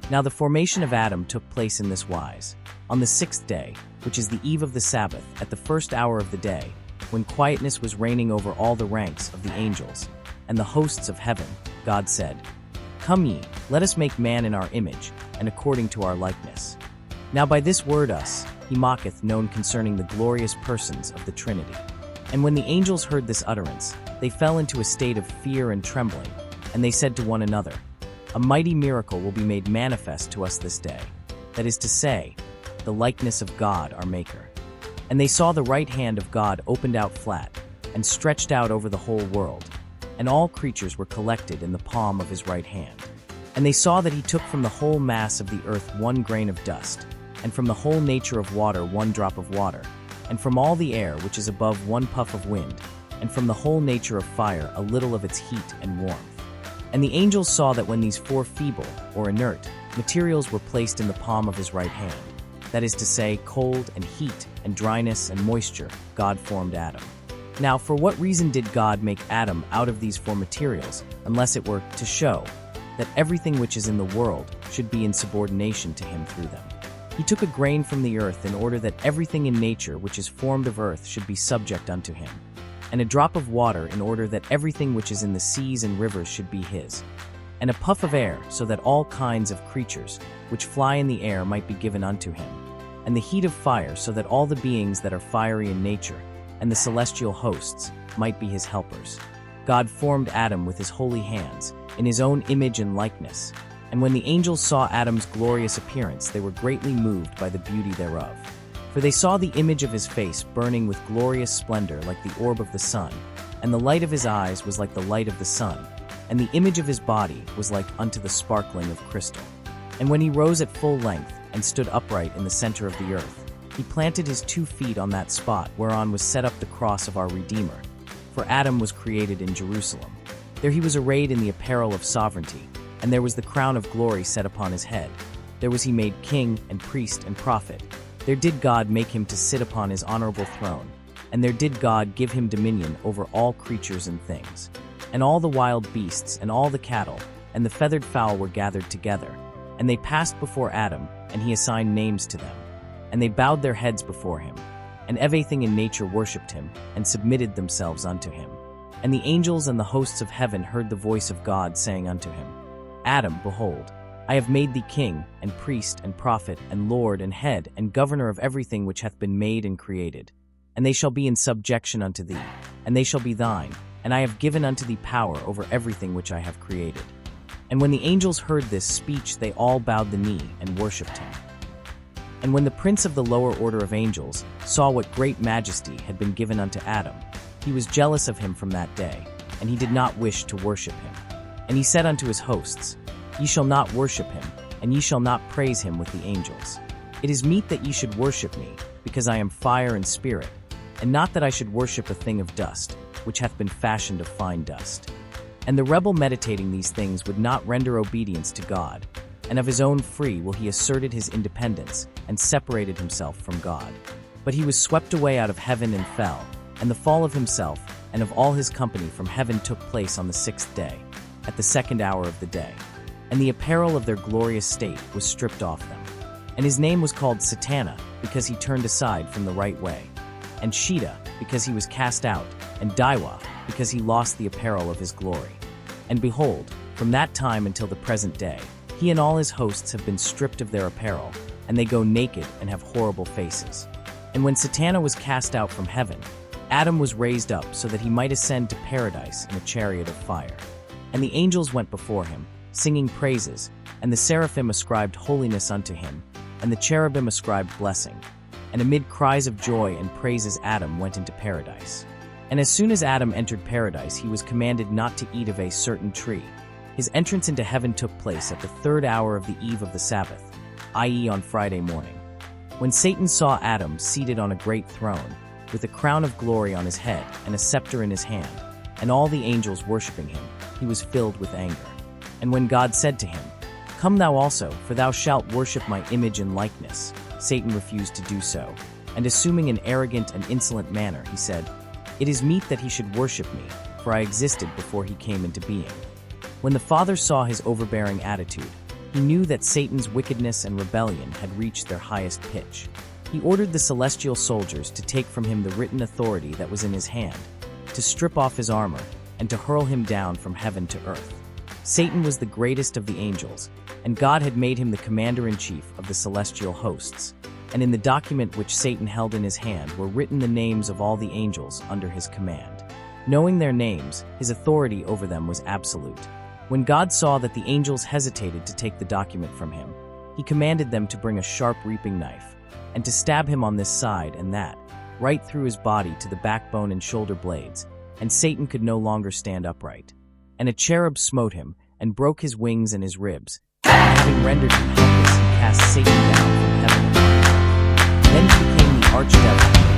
Now the formation of Adam took place in this wise. On the sixth day, which is the eve of the Sabbath, at the first hour of the day, when quietness was reigning over all the ranks of the angels, and the hosts of heaven, God said, Come ye, let us make man in our image, and according to our likeness. Now by this word us, he mocketh known concerning the glorious persons of the Trinity. And when the angels heard this utterance, they fell into a state of fear and trembling, and they said to one another, A mighty miracle will be made manifest to us this day, that is to say, the likeness of God our Maker. And they saw the right hand of God opened out flat, and stretched out over the whole world, and all creatures were collected in the palm of his right hand. And they saw that he took from the whole mass of the earth 1 grain of dust, and from the whole nature of water 1 drop of water, and from all the air which is above 1 puff of wind, and from the whole nature of fire a little of its heat and warmth. And the angels saw that when these 4 feeble, or inert, materials were placed in the palm of his right hand, that is to say, cold and heat and dryness and moisture, God formed Adam. Now, for what reason did God make Adam out of these 4 materials, unless it were to show that everything which is in the world should be in subordination to him through them? He took a grain from the earth in order that everything in nature which is formed of earth should be subject unto him, and a drop of water in order that everything which is in the seas and rivers should be his, and a puff of air so that all kinds of creatures which fly in the air might be given unto him, and the heat of fire so that all the beings that are fiery in nature and the celestial hosts might be his helpers. God formed Adam with his holy hands, in his own image and likeness. And when the angels saw Adam's glorious appearance, they were greatly moved by the beauty thereof. For they saw the image of his face burning with glorious splendor like the orb of the sun, and the light of his eyes was like the light of the sun, and the image of his body was like unto the sparkling of crystal. And when he rose at full length, and stood upright in the center of the earth, he planted his 2 feet on that spot whereon was set up the cross of our Redeemer. For Adam was created in Jerusalem. There he was arrayed in the apparel of sovereignty, and there was the crown of glory set upon his head. There was he made king and priest and prophet. There did God make him to sit upon his honorable throne, and there did God give him dominion over all creatures and things. And all the wild beasts and all the cattle and the feathered fowl were gathered together, and they passed before Adam, and he assigned names to them. And they bowed their heads before him, and everything in nature worshipped him, and submitted themselves unto him. And the angels and the hosts of heaven heard the voice of God saying unto him, Adam, behold, I have made thee king, and priest, and prophet, and lord, and head, and governor of everything which hath been made and created. And they shall be in subjection unto thee, and they shall be thine, and I have given unto thee power over everything which I have created. And when the angels heard this speech, they all bowed the knee and worshipped him. And when the prince of the lower order of angels saw what great majesty had been given unto Adam, he was jealous of him from that day, and he did not wish to worship him. And he said unto his hosts, Ye shall not worship him, and ye shall not praise him with the angels. It is meet that ye should worship me, because I am fire and spirit, and not that I should worship a thing of dust, which hath been fashioned of fine dust. And the rebel meditating these things would not render obedience to God, and of his own free will he asserted his independence, and separated himself from God. But he was swept away out of heaven and fell, and the fall of himself and of all his company from heaven took place on the 6th day, at the 2nd hour of the day. And the apparel of their glorious state was stripped off them. And his name was called Satana, because he turned aside from the right way, and Sheta, because he was cast out, and Diwa, because he lost the apparel of his glory. And behold, from that time until the present day, he and all his hosts have been stripped of their apparel, and they go naked and have horrible faces. And when Satana was cast out from heaven, Adam was raised up so that he might ascend to paradise in a chariot of fire. And the angels went before him, singing praises, and the seraphim ascribed holiness unto him, and the cherubim ascribed blessing. And amid cries of joy and praises Adam went into paradise. And as soon as Adam entered paradise, he was commanded not to eat of a certain tree. His entrance into heaven took place at the 3rd hour of the eve of the Sabbath, i.e. on Friday morning. When Satan saw Adam seated on a great throne, with a crown of glory on his head and a scepter in his hand, and all the angels worshipping him, he was filled with anger. And when God said to him, Come thou also, for thou shalt worship my image and likeness, Satan refused to do so, and assuming an arrogant and insolent manner, he said, It is meet that he should worship me, for I existed before he came into being. When the Father saw his overbearing attitude, He knew that Satan's wickedness and rebellion had reached their highest pitch. He ordered the celestial soldiers to take from him the written authority that was in his hand, to strip off his armor, and to hurl him down from heaven to earth. Satan was the greatest of the angels, and God had made him the commander-in-chief of the celestial hosts. And in the document which Satan held in his hand were written the names of all the angels under his command. Knowing their names, his authority over them was absolute. When God saw that the angels hesitated to take the document from him, he commanded them to bring a sharp reaping knife, and to stab him on this side and that, right through his body to the backbone and shoulder blades, and Satan could no longer stand upright. And a cherub smote him, and broke his wings and his ribs, and having rendered him helpless, he cast Satan down from heaven. Then he became the archdevil,